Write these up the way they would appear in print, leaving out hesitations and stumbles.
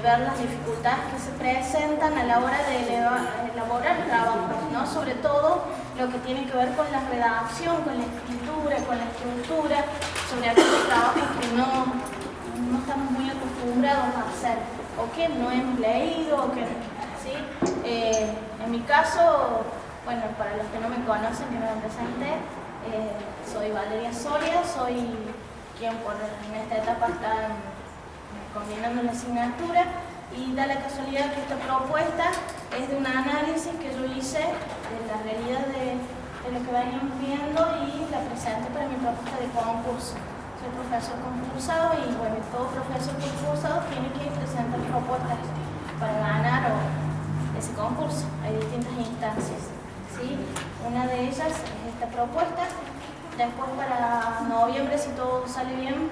ver las dificultades que se presentan a la hora de elaborar trabajos, ¿no? Sobre todo lo que tiene que ver con la redacción, con la escritura, con la estructura, sobre aquellos trabajos que no estamos muy acostumbrados a hacer, o que no hemos leído, o que, ¿sí? En mi caso, bueno, para los que no me conocen, que no me presenté, soy Valeria Soria, soy quien en esta etapa está combinando la asignatura, y da la casualidad que esta propuesta es de un análisis que yo hice de la realidad de lo que veníamos viendo y la presenté para mi propuesta de concurso. Soy profesor concursado y bueno, todo profesor concursado tiene que presentar propuestas para ganar ese concurso. Hay distintas instancias, ¿sí? Una de ellas es esta propuesta. Después para noviembre, si todo sale bien,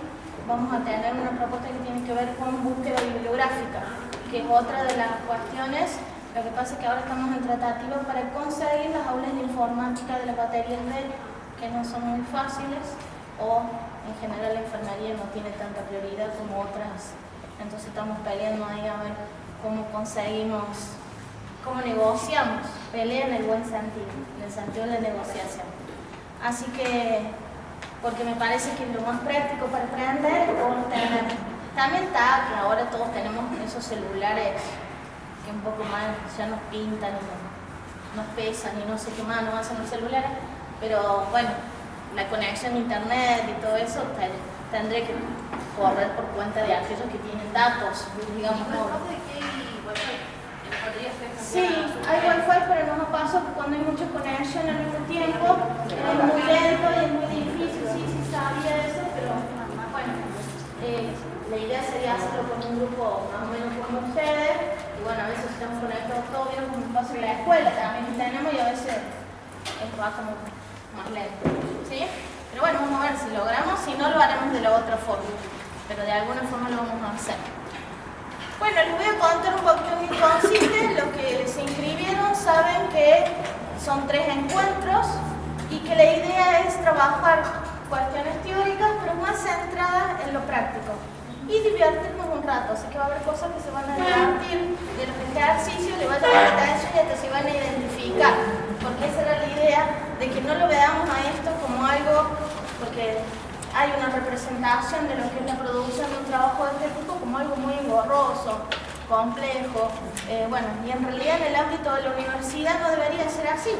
vamos a tener una propuesta que tiene que ver con búsqueda bibliográfica, que es otra de las cuestiones. Lo que pasa es que ahora estamos en tratativa para conseguir las aulas de informática de las materias que no son muy fáciles, o en general la enfermería no tiene tanta prioridad como otras. Entonces estamos peleando ahí a ver cómo conseguimos, cómo negociamos. Pelea en el buen sentido, en el sentido de la negociación. Así que, porque me parece que lo más práctico para aprender es poder tener. También está que ahora todos tenemos esos celulares que un poco más ya nos pintan y nos pesan y no sé qué más nos hacen los celulares, pero bueno, la conexión a internet y todo eso tendré que correr por cuenta de aquellos que tienen datos, digamos. Sí, hay wifi, pero nos pasa que cuando hay mucha conexión al mismo tiempo es muy lento y es muy difícil. Sí sabía eso, pero bueno, la idea sería hacerlo con un grupo más o menos como ustedes, y bueno, a veces estamos conectados todos, vieron como pasa en la escuela también tenemos, y a veces va como más lento, ¿sí? Pero bueno, vamos a ver si logramos, si no lo haremos de la otra forma, pero de alguna forma lo vamos a hacer. Bueno, les voy a contar un poquito en qué consiste. Los que se inscribieron saben que son 3 encuentros y que la idea es trabajar cuestiones teóricas, pero más centradas en lo práctico y divertirnos un rato. Así que va a haber cosas que se van a divertir, de los ejercicios le va a llamar la atención y hasta se van a identificar, porque esa era la idea, de que no lo veamos a esto como algo, porque hay una representación de lo que es la producción de un trabajo de este tipo como algo muy engorroso, complejo, bueno, y en realidad en el ámbito de la universidad no debería ser así.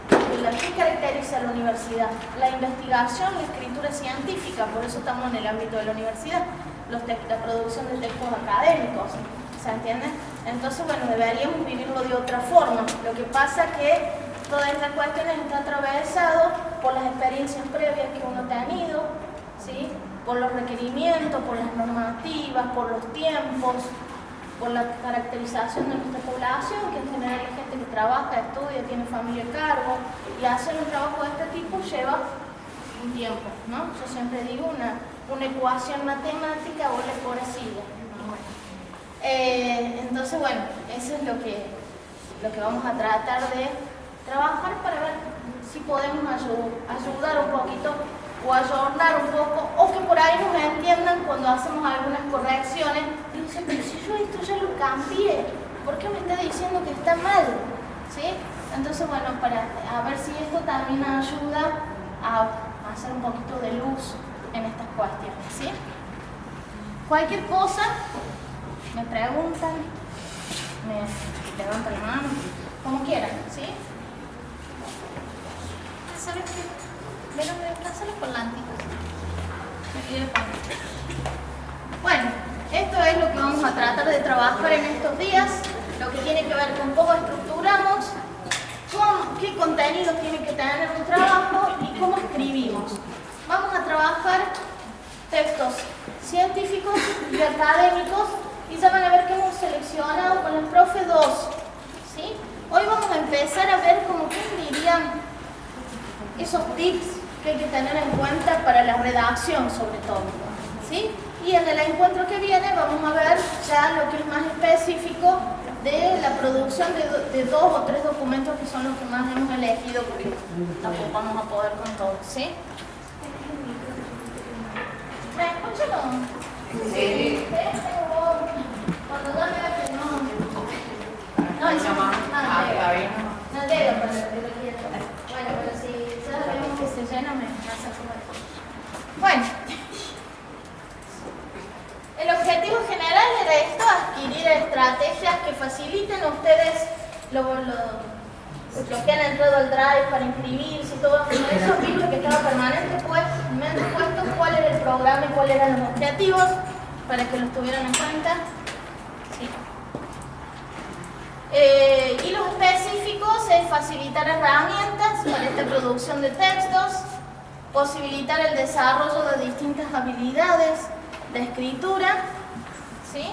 ¿Qué caracteriza a la universidad? La investigación, la escritura científica, por eso estamos en el ámbito de la universidad, la producción de textos académicos, ¿se entiende? Entonces, bueno, deberíamos vivirlo de otra forma. Lo que pasa que todas estas cuestiones están atravesadas por las experiencias previas que uno ha tenido, ¿sí? Por los requerimientos, por las normativas, por los tiempos, por la caracterización de nuestra población, que en general es gente que trabaja, estudia, tiene familia a cargo, y hacer un trabajo de este tipo lleva un tiempo, ¿no? Yo siempre digo una ecuación matemática o la por sigue. Entonces, bueno, eso es lo que vamos a tratar de trabajar para ver si podemos ayudar un poquito o ayornar un poco, o que por ahí nos entiendan cuando hacemos algunas correcciones. Y dicen, pero si yo esto ya lo cambié, ¿por qué me está diciendo que está mal? ¿Sí? Entonces, bueno, a ver si esto también ayuda a hacer un poquito de luz en estas cuestiones, ¿sí? Cualquier cosa, me preguntan, me levantan la mano, como quieran, ¿sí? ¿Sabes qué? Pásalo por delante. Bueno, esto es lo que vamos a tratar de trabajar en estos días, lo que tiene que ver con cómo estructuramos, qué contenidos tiene que tener un trabajo y cómo escribimos. Vamos a trabajar textos científicos y académicos, y ya van a ver que hemos seleccionado con el profe 2, ¿sí? Hoy vamos a empezar a ver como que dirían esos tips que hay que tener en cuenta para la redacción, sobre todo, ¿sí? Y en el encuentro que viene vamos a ver ya lo que es más específico de la producción de 2 o 3 documentos que son los que más hemos elegido, porque tampoco vamos a poder con todos, ¿sí? ¿Me escuchan? Sí. Cuando Bueno, el objetivo general era esto, adquirir estrategias que faciliten a ustedes los que han entrado al Drive para inscribirse y todo eso, visto que estaba permanentemente puesto cuál era el programa y cuáles eran los objetivos, para que los tuvieran en cuenta. Sí. Y los específicos es facilitar herramientas para esta producción de textos, posibilitar el desarrollo de distintas habilidades de escritura, ¿sí?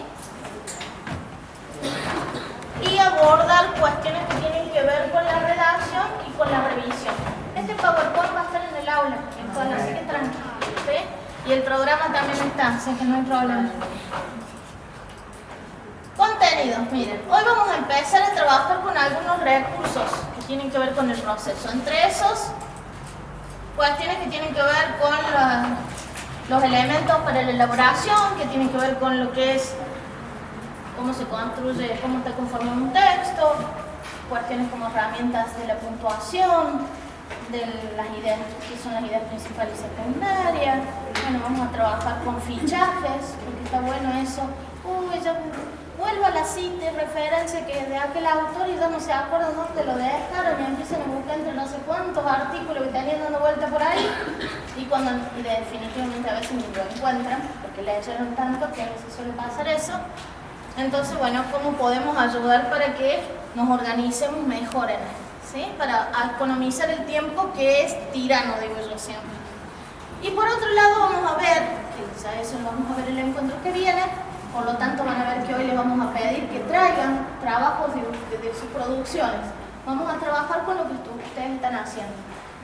Y abordar cuestiones que tienen que ver con la redacción y con la revisión. Este PowerPoint va a estar en el aula, así que tranquilo, ¿sí? Y el programa también está, así que no hay problema. Contenidos, miren, hoy vamos a empezar a trabajar con algunos recursos que tienen que ver con el proceso. Entre esos, cuestiones que tienen que ver con los elementos para la elaboración, que tienen que ver con lo que es cómo se construye, cómo está conformado un texto, cuestiones como herramientas de la puntuación, de las ideas, que son las ideas principales y secundarias. Bueno, vamos a trabajar con fichajes, porque está bueno eso. Uy, yo vuelvo a la cita y referencia que es de aquel autor y ya no se acuerda dónde lo dejaron y empiezan a buscar entre no sé cuántos artículos que tenían dando vuelta por ahí y definitivamente a veces ni lo encuentran porque leyeron tanto que a veces suele pasar eso. Entonces, bueno, ¿cómo podemos ayudar para que nos organicemos mejor en esto? ¿Sí? Para economizar el tiempo que es tirano, digo yo siempre. Y por otro lado vamos a ver, que ya eso lo vamos a ver en el encuentro que viene, por lo tanto van a ver que hoy les vamos a pedir que traigan trabajos de sus producciones. Vamos a trabajar con lo que ustedes están haciendo.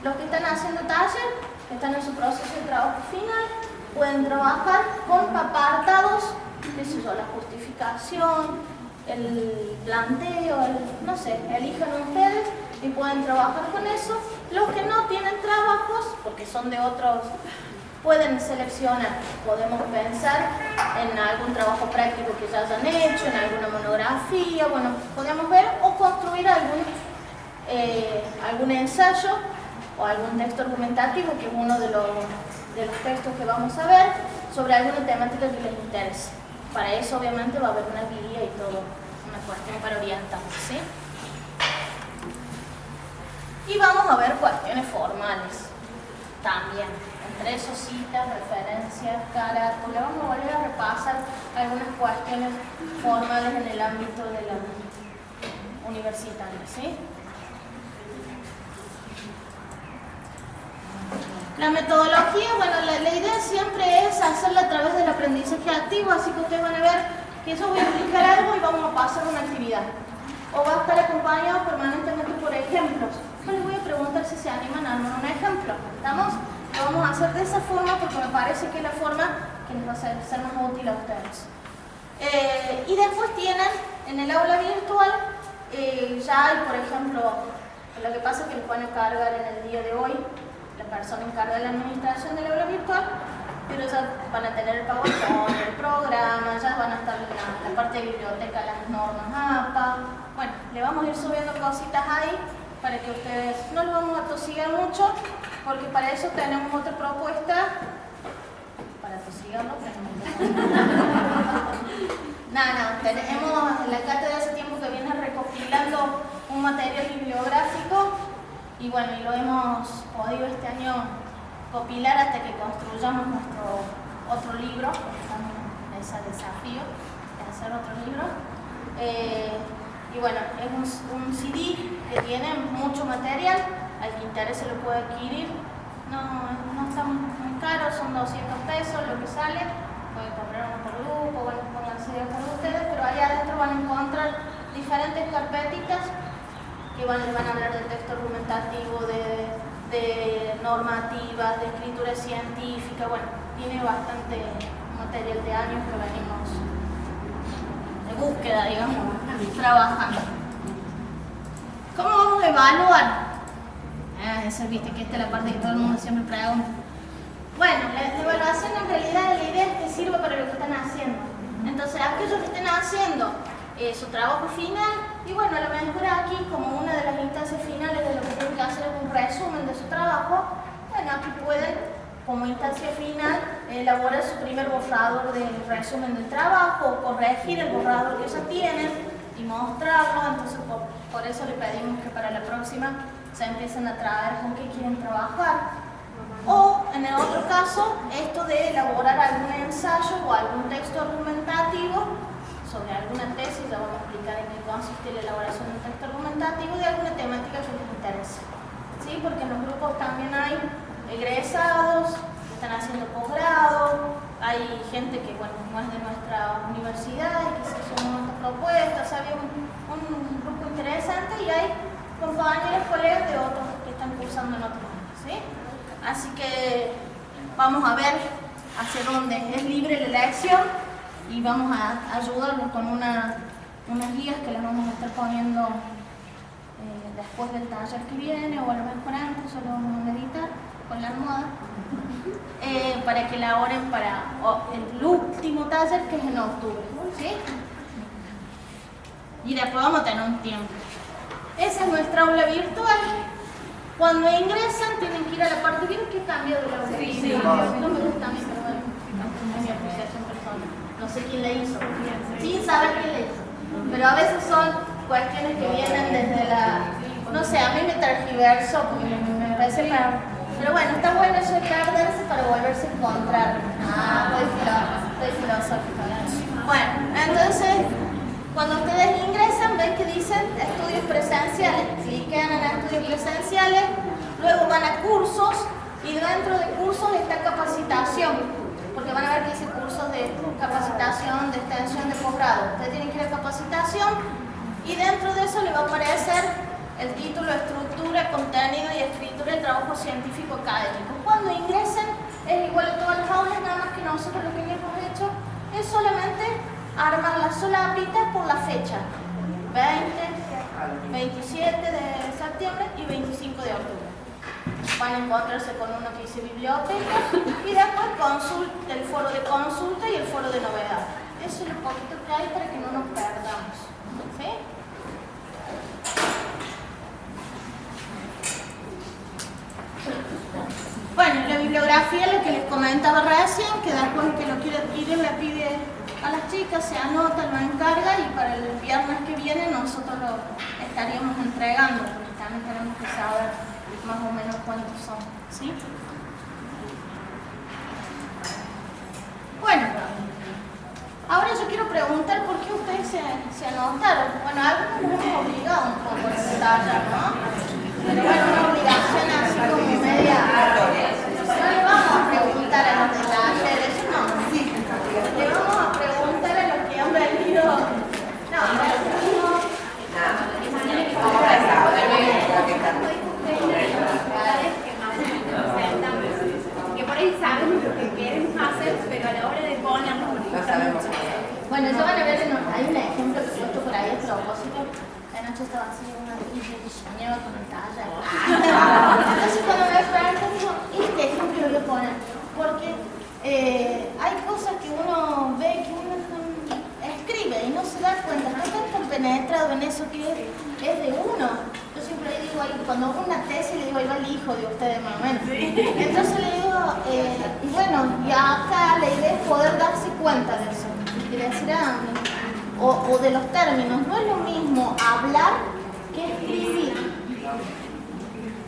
Los que están haciendo taller, que están en su proceso de trabajo final, pueden trabajar con apartados, qué sé yo, la justificación, el planteo, no sé, elijan ustedes y pueden trabajar con eso. Los que no tienen trabajos, porque son de otros, pueden seleccionar. Podemos pensar en algún trabajo práctico que ya hayan hecho, en alguna monografía, bueno, podemos ver o construir algún ensayo o algún texto argumentativo, que es uno de los textos que vamos a ver, sobre alguna temática que les interese. Para eso obviamente va a haber una guía y todo, una cuestión para orientarnos, ¿sí? Y vamos a ver cuestiones formales también, entre esos citas, referencias, carátulas. Vamos a volver a repasar algunas cuestiones formales en el ámbito de la universitaria, ¿sí? La metodología, bueno, la idea siempre es hacerla a través del aprendizaje activo, así que ustedes van a ver que yo voy a explicar algo y vamos a pasar una actividad. O va a estar acompañado permanentemente por ejemplos. Yo les voy a preguntar si se animan a armar un ejemplo. ¿Estamos? Lo vamos a hacer de esa forma porque me parece que es la forma que les va a ser más útil a ustedes. Y después tienen en el aula virtual, ya hay, por ejemplo, lo que pasa es que les van a cargar en el día de hoy la persona encargada de la administración del aula virtual, pero ya van a tener el PowerPoint, el programa, ya van a estar en la parte de biblioteca, las normas APA. Bueno, le vamos a ir subiendo cositas ahí para que ustedes no los vamos a tosigar mucho, porque para eso tenemos otra propuesta. Para tosigarlo tenemos. No, tenemos la cátedra hace tiempo que viene recopilando un material bibliográfico. Y bueno, y lo hemos podido este año compilar hasta que construyamos nuestro otro libro, estamos en ese desafío de hacer otro libro. Y bueno, es un CD que tiene mucho material, al que interese lo puede adquirir. No está muy caro, son 200 pesos lo que sale, puede comprar uno por grupo, bueno, pónganse de acuerdo ustedes, pero ahí adentro van a encontrar diferentes carpetitas que van a hablar de texto argumentativo, de normativas, de escritura científica. Bueno, tiene bastante material de años que venimos de búsqueda, digamos, trabajando. ¿Cómo vamos a evaluar? Viste que esta es la parte que todo el mundo siempre pregunta. Bueno, la evaluación en realidad la idea es que sirva para lo que están haciendo. Entonces, aquellos que estén haciendo su trabajo final, y bueno, a lo mejor aquí, como una de las instancias finales de lo que tienen que hacer es un resumen de su trabajo, bueno, aquí pueden como instancia final, elabora su primer borrador de resumen del trabajo, corregir el borrador que ya tienen y mostrarlo. Entonces, por eso le pedimos que para la próxima se empiecen a traer con qué quieren trabajar. O, en el otro caso, esto de elaborar algún ensayo o algún texto argumentativo sobre alguna tesis, ya vamos a explicar en qué consiste la elaboración de un texto argumentativo de alguna temática que les interese. ¿Sí? Porque en los grupos también hay egresados que están haciendo posgrado, hay gente que, bueno, no es de nuestra universidad y que se suma a nuestras propuestas. O sea, había un grupo interesante y hay compañeros, colegas de otros que están cursando en otros años, ¿sí? Así que vamos a ver hacia dónde es libre la elección y vamos a ayudarlos con unas guías que las vamos a estar poniendo después del taller que viene, o a lo mejor antes, o lo vamos a editar con la almohada, para que elaboren para el último taller, que es en octubre, ¿sí? Y después vamos a tener un tiempo. Esa es nuestra aula virtual. Cuando ingresan tienen que ir a la parte. ¿Vieron qué cambio de la aula? Sí. No me gusta a mí, pero bueno, es mi apreciación personal. No sé quién le hizo, sin saber quién le hizo. Pero a veces son cuestiones que vienen desde la... No sé, a mí me tergiverso porque me parece para... Pero bueno, está bueno eso de perderse para volverse a encontrar. Estoy filosófica. Bueno, entonces, cuando ustedes ingresan, ven que dicen estudios presenciales. Cliquen en estudios presenciales, luego van a cursos y dentro de cursos está capacitación. Porque van a ver que dice cursos de capacitación, de extensión, de posgrado. Ustedes tienen que ir a capacitación y dentro de eso le va a aparecer el título, estructura, contenido y escritura del trabajo científico académico. Cuando ingresen es igual a todas las aulas, nada más que nosotros lo que hemos hecho es solamente armar las solapitas por la fecha. 20, 27 de septiembre y 25 de octubre. Van a encontrarse con uno que dice biblioteca y después el foro de consulta y el foro de novedad. Eso es lo poquito que hay para que no nos perdamos. ¿Sí? Bueno, la bibliografía, lo que les comentaba recién, que después que lo quiere adquirir le pide a las chicas, se anota, lo encarga y para el viernes que viene nosotros lo estaríamos entregando, porque también tenemos que saber más o menos cuántos son, ¿sí? Bueno, ahora yo quiero preguntar por qué ustedes se anotaron. Bueno, algunos nos hemos obligado un poco a ensayar, ¿no? Pero bueno, una obligación así como media. No le vamos a preguntar a los de talleres, no. Le vamos a preguntar a los que han venido. No, que por ahí saben lo que quieren hacer, pero a la hora de ponerlo no sabemos. Bueno, eso van a ver, hay un ejemplo que he puesto por ahí a propósito. Anoche estaba haciendo una diseñadora con el taller. Entonces cuando me preguntan, digo, este ejemplo lo voy a poner. Porque hay cosas que uno ve, que uno escribe y no se da cuenta, no está tan penetrado en eso que es de uno. Yo siempre le digo, cuando hago una tesis, le digo, ahí va el hijo de ustedes más o menos. Entonces le digo, y bueno, y acá la idea es poder darse cuenta de eso. Y decir, o de los términos, no es lo mismo hablar que escribir.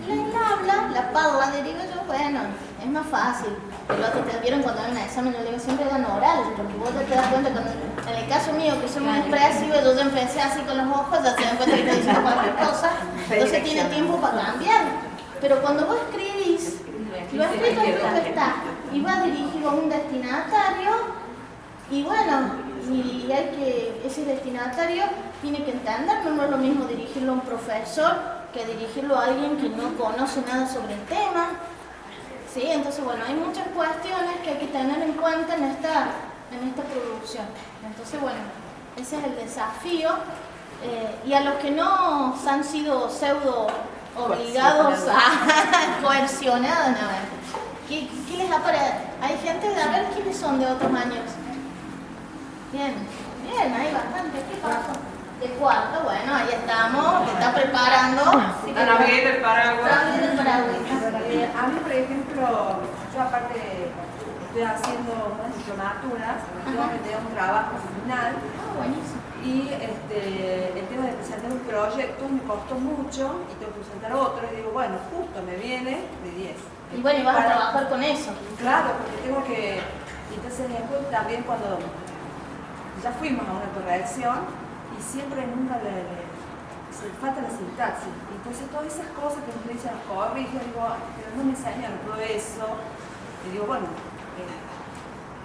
La habla, la parla, digo yo, bueno, es más fácil. Lo que te vieron cuando hay un examen, yo le digo, siempre dan orales, porque vos te das cuenta cuando, en el caso mío, que soy muy expresiva, yo ya empecé así con los ojos, ya se dan cuenta que estoy diciendo cualquier cosa, entonces tiene tiempo para cambiar. Pero cuando vos escribís, lo escrito es lo que está, y va dirigido a un destinatario, y bueno, y hay que, ese destinatario tiene que entenderlo, no es lo mismo dirigirlo a un profesor que dirigirlo a alguien que no conoce nada sobre el tema. ¿Sí? Entonces, bueno, hay muchas cuestiones que hay que tener en cuenta en esta producción. Entonces, bueno, ese es el desafío. Y a los que no han sido pseudo obligados a coercionados, a ver, ¿qué les ha parecido? Hay gente de, a ver, ¿quiénes son de otros años? Bien, hay bastante. ¿Qué pasó? De cuarto, bueno, ahí estamos, que está preparando. Ana Miguel del Paraguay. A mí, por ejemplo, yo aparte estoy haciendo unas diplomaturas, tengo que tener un trabajo final. Buenísimo. Y el tema de presentar un proyecto me costó mucho y tengo que presentar otro y digo, bueno, justo me viene de 10. Y bueno, y vas a trabajar con eso. Claro, porque tengo que... Entonces después también cuando ya fuimos a una corrección y siempre nunca se falta la sintaxis. Entonces todas esas cosas que nos dicen los corrigen, digo, pero no me enseñaron todo eso. Y digo, bueno,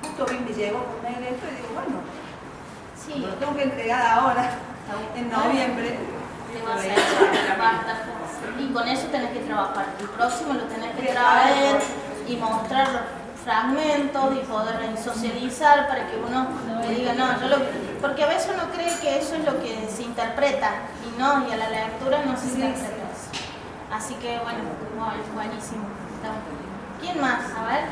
justo bien me llegó con mail esto y digo, bueno, Sí. lo tengo que entregar ahora, en noviembre. Y con eso tenés que trabajar. El próximo lo tenés que traer y mostrar fragmentos y poder socializar para que uno le diga, no, yo lo... Porque a veces uno cree que eso es lo que se interpreta y no, y a la lectura no se interpreta eso. Así que bueno, buenísimo. ¿Quién más? A ver.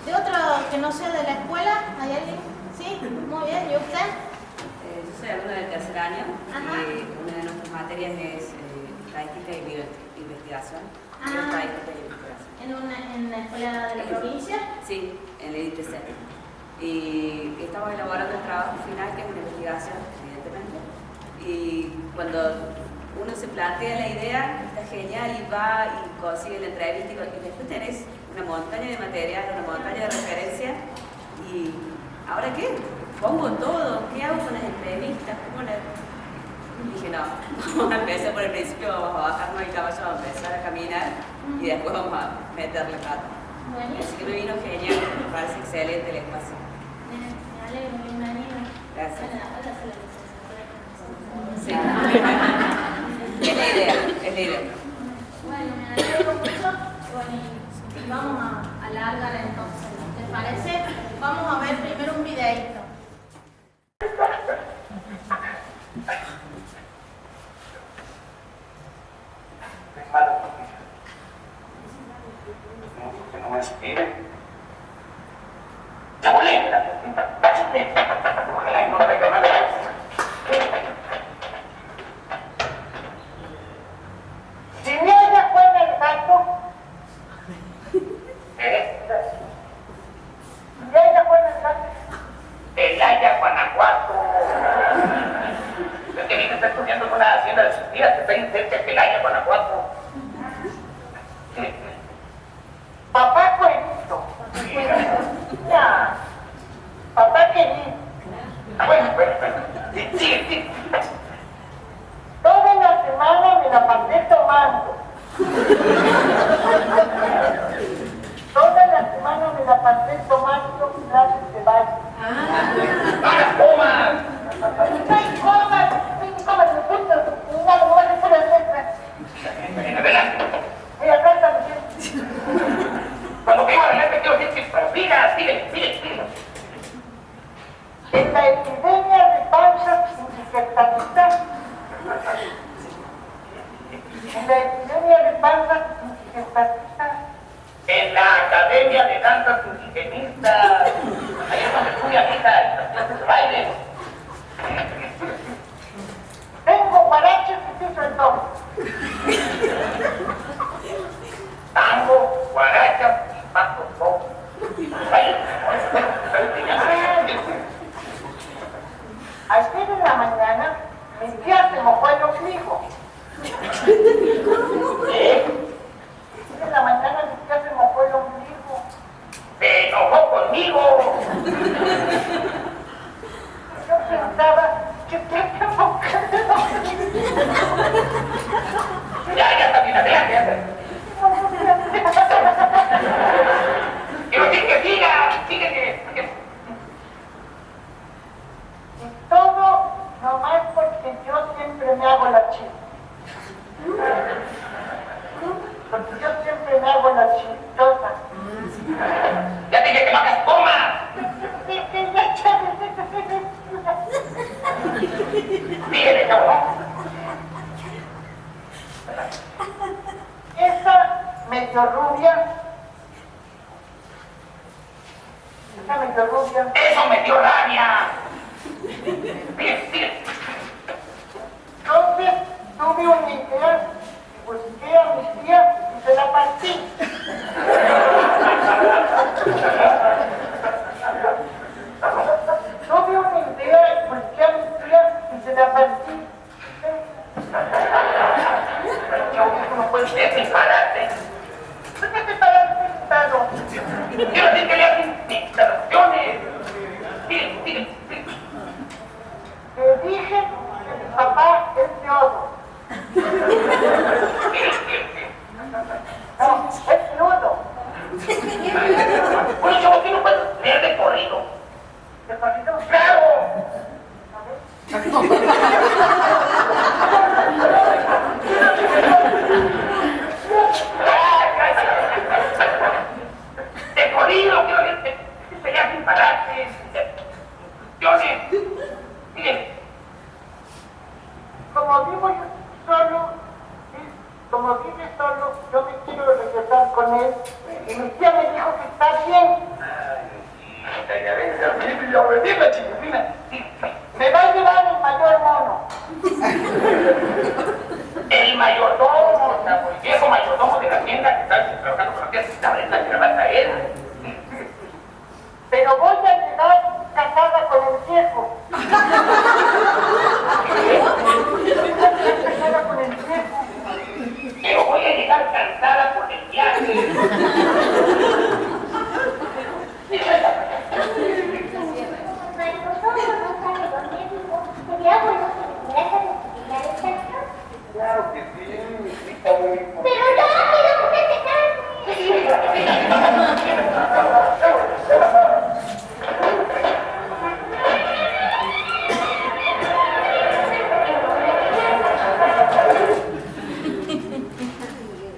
¿De otro que no sea de la escuela? ¿Hay alguien? Sí, muy bien. ¿Y usted? Yo soy alumna del tercer año Ajá. y una de nuestras materias es estadística y investigación. Ah. Estadística y investigación. ¿En la escuela de la provincia? Sí, en el ITC. Y estamos elaborando el trabajo final, que es una investigación, evidentemente. Y cuando uno se plantea la idea, está genial y va y consigue la entrevista y después tenés una montaña de material, una montaña de referencia y ¿ahora qué? Pongo todo, ¿qué hago con las entrevistas? Y dije, no, vamos a empezar por el principio, vamos a bajarnos el caballo, vamos a empezar a caminar y después vamos a meterle pata. Así que me vino genial, me parece excelente el espacio. Me alegro, bienvenida. Gracias. Bueno, ahora se la Sí. Es la idea, es la idea. Bueno, me alegro mucho. Bueno, y vamos a alargar entonces, ¿te parece? Vamos a ver primero un videíto. Que no me inspire. ¡Ya molesta! Ojalá y no traiga nada. Si mi ella fue en el gato, si ella fue en el gato, el Haya Guanajuato. Es que mi hija está estudiando en una hacienda de sus tías que está ahí cerca del Haya Guanajuato. Papá cuento. Ya. Papá querido. Bueno. Sí. Toda la semana me la pasé tomando. Toda la semana me la pasé tomando clases de baile. ¡Para, comas! ¡Ay, comas! ¡Me gusta! ¡No, no me puedo hacer! Adelante. Mira, acá está bien. Cuando vengo adelante quiero decir que sigue. En la epidemia de panzas indigestalistas, en la Academia de Danzas Indigenistas, ahí es donde estudia mi hija en las clases de baile. Tengo guaraches y piso el todo. Tango, guaracha y paso todo. Ayer en la mañana mi tía se mojó el ombligo. ¿Qué? Ayer en la mañana mi tía se mojó el ombligo. ¡Se enojó conmigo! Yo pensaba que tenía que mojar el ombligo. Ya está bien, adelante. Quiero decir que sigue que... Y todo nomás porque yo siempre me hago la chica. Porque yo siempre me hago la chistosa. Ya te dije que no hagas coma. Síguele, cabrón. Esa medio rubia. ¡Eso me dio rabia! Sigue. Entonces tuve una idea y busqué a mis tías y se la partí. Tuve una idea, volteé a mi tía y se la partí. No puede ser disparate. ¿Por qué te paraste sentado? Yo sí que le hacen instalaciones. Sigue. Te dije que mi papá es teólogo. No, es nudo. Bueno, yo aquí no puedo leer de corrido. ¿De corrido? ¡Claro! De corrido, quiero decir, sería sin pararse. Miren, como vivo yo solo, como vive solo, yo me quiero regresar con él. Y mi tía me dijo que está bien. Me va a llevar el mayor mono. El mayordomo, el viejo mayordomo de la tienda que está trabajando con la tía, la verdad que me va a traer. Pero voy a llegar casada con el viejo. Casada con el viejo. Pero voy a llegar cansada por el viaje. Claro que sí, está muy bien. Pero rápido, que se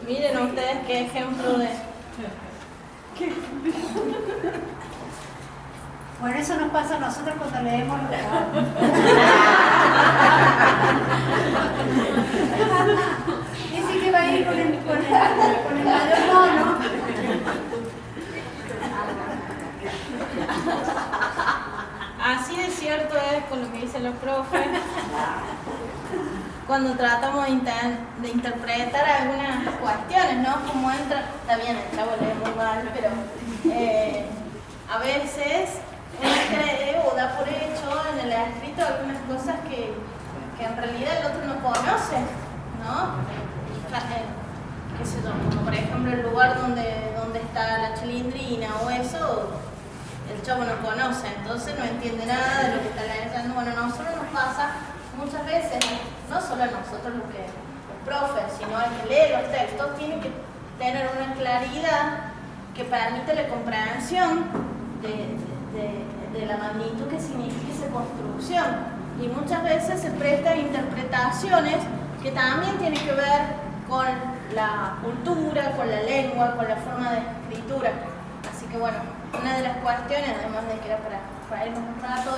Miren ustedes qué ejemplo de... Bueno, eso nos pasa a nosotros cuando leemos los cuadros. Dice que va a ir con el mayor mono. Así de cierto es con lo que dicen los profes. Cuando tratamos de interpretar algunas cuestiones, ¿no? Como entra, está bien, el chavo lee muy mal, pero a veces uno cree o da por hecho en el escrito algunas cosas que en realidad el otro no conoce, ¿no? Qué sé yo, como por ejemplo el lugar donde está la chilindrina o eso, el chavo no conoce, entonces no entiende nada de lo que está leyendo. Bueno, a nosotros nos pasa muchas veces, no solo a nosotros los profes, sino al que lee los textos, tiene que tener una claridad que permite la comprensión de la magnitud que significa esa construcción. Y muchas veces se prestan interpretaciones que también tienen que ver con la cultura, con la lengua, con la forma de escritura. Así que bueno, una de las cuestiones, además de que era para irnos un rato,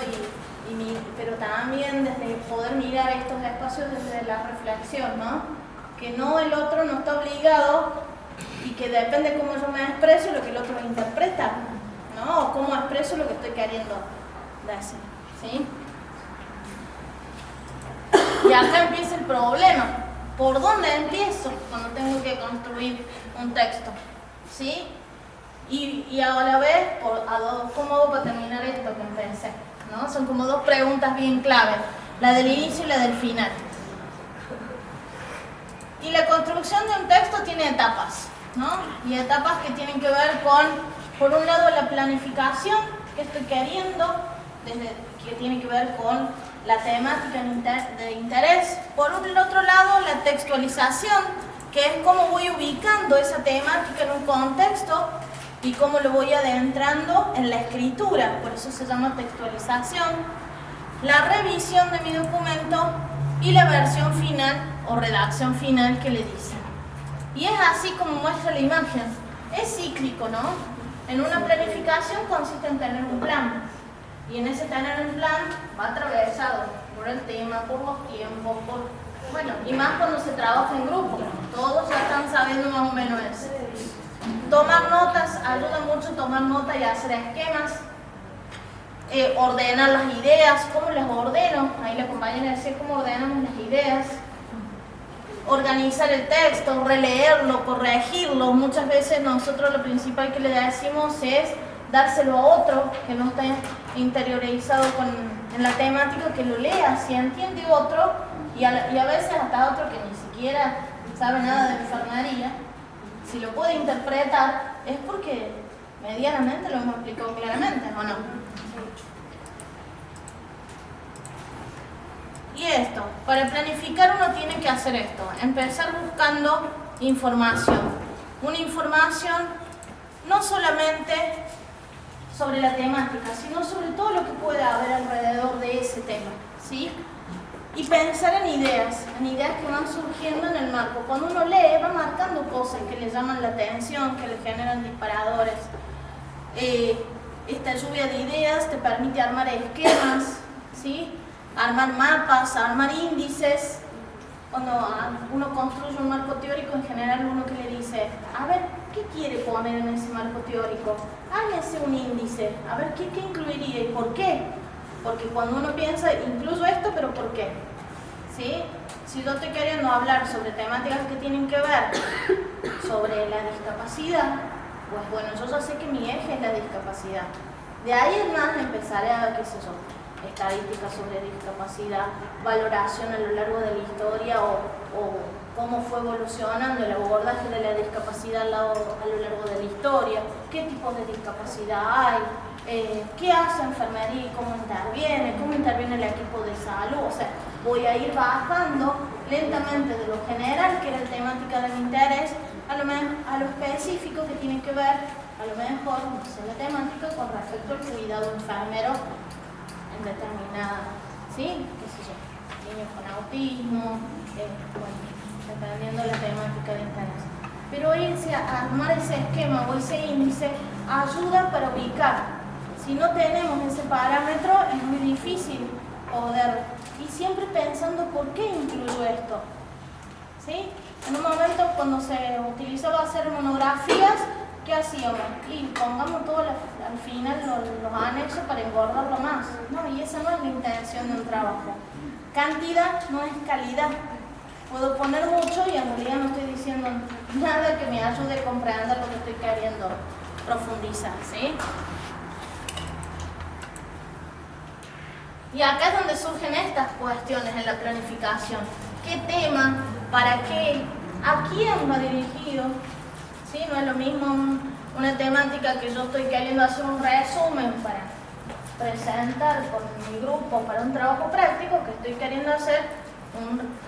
pero también desde poder mirar estos espacios desde la reflexión, ¿no? Que no el otro no está obligado y que depende cómo yo me expreso lo que el otro interpreta, ¿no? O cómo expreso lo que estoy queriendo decir, ¿sí? Y acá empieza el problema. ¿Por dónde empiezo cuando tengo que construir un texto? ¿Sí? Y a la vez, ¿cómo hago para terminar esto que empecé? ¿No? Son como dos preguntas bien clave, la del inicio y la del final. Y la construcción de un texto tiene etapas, ¿no? Y etapas que tienen que ver con, por un lado, la planificación que estoy queriendo, que tiene que ver con la temática de interés. Por el otro lado, la textualización, que es cómo voy ubicando esa temática en un contexto y cómo lo voy adentrando en la escritura, por eso se llama textualización. La revisión de mi documento y la versión final o redacción final que le dicen. Y es así como muestra la imagen. Es cíclico, ¿no? En una planificación consiste en tener un plan. Y en ese tener un plan va atravesado por el tema, por los tiempos, bueno, y más cuando se trabaja en grupo. Todos ya están sabiendo más o menos eso. Tomar notas, ayuda mucho tomar nota y hacer esquemas. Ordenar las ideas, ¿cómo las ordeno? Ahí la compañera decía cómo ordenamos las ideas. organizar el texto, releerlo, corregirlo. Muchas veces nosotros lo principal que le decimos es dárselo a otro que no esté interiorizado en la temática, que lo lea, si entiende otro, y a veces hasta otro que ni siquiera sabe nada de enfermería, si lo puede interpretar es porque medianamente lo hemos explicado claramente, ¿o no? Y esto, para planificar uno tiene que hacer esto, empezar buscando información. Una información no solamente sobre la temática, sino sobre todo lo que puede haber alrededor de ese tema, ¿sí? Y pensar en ideas que van surgiendo en el marco. Cuando uno lee, va marcando cosas que le llaman la atención, que le generan disparadores. Esta lluvia de ideas te permite armar esquemas, ¿sí? Armar mapas, armar índices. Cuando uno construye un marco teórico, en general uno que le dice, a ver, ¿qué quiere poner en ese marco teórico? Hágase un índice, a ver, ¿qué incluiría y por qué? Porque cuando uno piensa, incluyo esto, pero ¿por qué? ¿Sí? Si yo estoy queriendo hablar sobre temáticas que tienen que ver sobre la discapacidad, pues bueno, yo ya sé que mi eje es la discapacidad. De ahí en más empezaré a, qué sé yo, estadísticas sobre discapacidad, valoración a lo largo de la historia o cómo fue evolucionando el abordaje de la discapacidad a lo largo de la historia, qué tipos de discapacidad hay, qué hace enfermería y cómo interviene el equipo de salud. O sea, voy a ir bajando lentamente de lo general, que era la temática de mi interés, a lo específico que tiene que ver, a lo mejor, no sé, la temática con respecto al cuidado enfermero en determinada, ¿sí? ¿Qué sé yo? Niños con autismo, bueno, dependiendo de la temática de interés. Pero irse a armar ese esquema o ese índice ayuda para ubicar. Si no tenemos ese parámetro, es muy difícil poder, y siempre pensando por qué incluyo esto, ¿sí? En un momento cuando se utilizaba hacer monografías, ¿qué hacíamos? Y pongamos todo al final los anexos para engordarlo más. No, y esa no es la intención de un trabajo. Cantidad no es calidad. Puedo poner mucho y en realidad no estoy diciendo nada que me ayude a comprender lo que estoy queriendo profundizar, ¿sí? Y acá es donde surgen estas cuestiones en la planificación. ¿Qué tema? ¿Para qué? ¿A quién va dirigido? ¿Sí? No es lo mismo una temática que yo estoy queriendo hacer un resumen para presentar con mi grupo para un trabajo práctico, que estoy queriendo hacer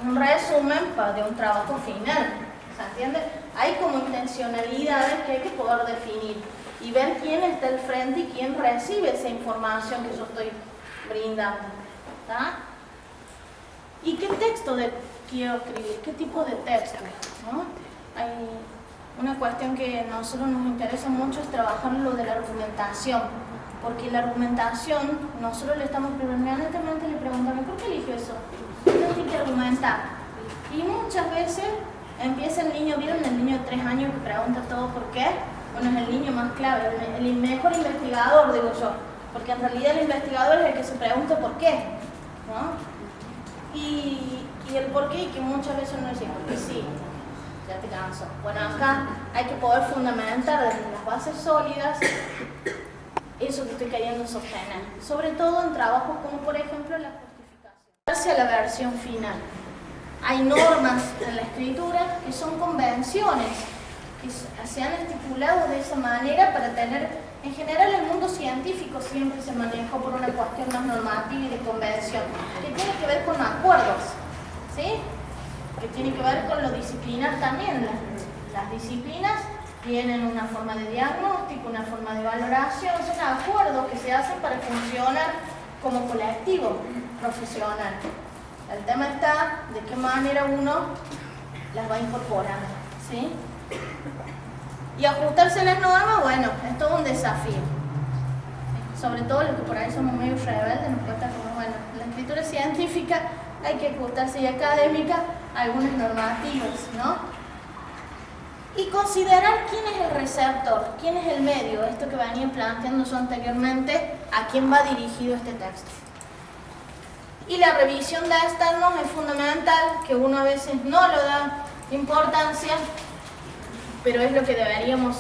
un resumen de un trabajo final. ¿Se entiende? Hay como intencionalidades que hay que poder definir y ver quién está al frente y quién recibe esa información que yo estoy brindando. ¿Tá? ¿Y qué texto quiero escribir? ¿Qué tipo de texto? ¿No? Hay una cuestión que a nosotros nos interesa mucho, es trabajar lo de la argumentación, porque la argumentación, nosotros le estamos permanentemente le preguntamos, ¿por qué eligió eso? Usted tiene que argumentar. Y muchas veces empieza el niño, ¿vieron el niño de 3 años que pregunta todo por qué? Bueno, es el niño más clave, el mejor investigador, digo yo, porque en realidad el investigador es el que se pregunta por qué, ¿no? Y el por qué, y que muchas veces uno dice, porque sí, ya te canso. Bueno, acá hay que poder fundamentar desde las bases sólidas eso que estoy queriendo sostener, sobre todo en trabajos como por ejemplo la justificación. Hacia la versión final. Hay normas en la escritura que son convenciones, que se han estipulado de esa manera para tener, en general el mundo científico siempre se manejó por una cuestión más normativa y de convención, que tiene que ver con acuerdos, ¿sí? Que tiene que ver con lo disciplinar también. Las disciplinas tienen una forma de diagnóstico, una forma de valoración, son acuerdos que se hacen para funcionar como colectivo profesional. El tema está de qué manera uno las va incorporando, ¿sí? Y ajustarse a las normas, bueno, es todo un desafío. Sobre todo los que por ahí somos medio rebeldes, nos cuesta como, bueno, la escritura científica hay que ajustarse, y académica algunas normativas, ¿no? Y considerar quién es el receptor, quién es el medio, esto que venía planteando yo anteriormente, a quién va dirigido este texto. Y la revisión de externos es fundamental, que uno a veces no lo da importancia, pero es lo que deberíamos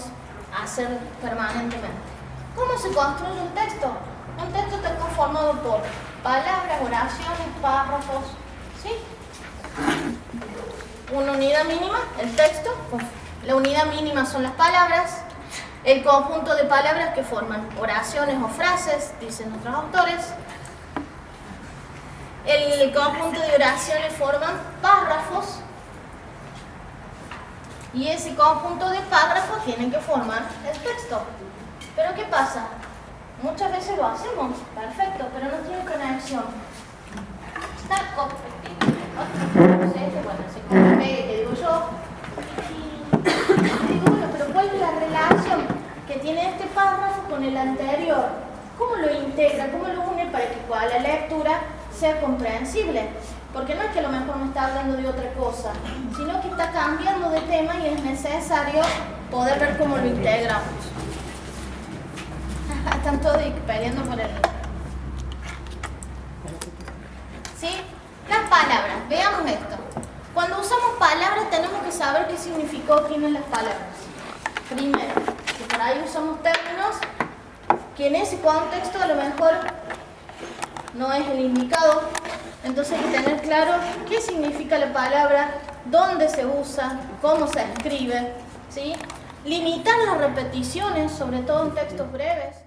hacer permanentemente. ¿Cómo se construye un texto? Un texto está conformado por palabras, oraciones, párrafos, ¿sí? Una unidad mínima, el texto. La unidad mínima son las palabras, el conjunto de palabras que forman oraciones o frases, dicen otros autores. El conjunto de oraciones forman párrafos y ese conjunto de párrafos tienen que formar el texto. Pero ¿qué pasa? Muchas veces lo hacemos, perfecto, pero no tiene conexión. Está bueno, se compleja, que digo yo. Y digo, bueno, pero ¿cuál es la relación que tiene este párrafo con el anterior? ¿Cómo lo integra? ¿Cómo lo une para que la lectura sea comprensible? Porque no es que a lo mejor me está hablando de otra cosa, sino que está cambiando de tema y es necesario poder ver cómo lo integramos. Están todos peleando por el... ¿Sí? Las palabras. Veamos esto. Cuando usamos palabras tenemos que saber qué significado tienen las palabras. Primero, que por ahí usamos términos que en ese contexto a lo mejor no es el indicado. Entonces hay que tener claro qué significa la palabra, dónde se usa, cómo se escribe, ¿sí? Limitar las repeticiones, sobre todo en textos breves.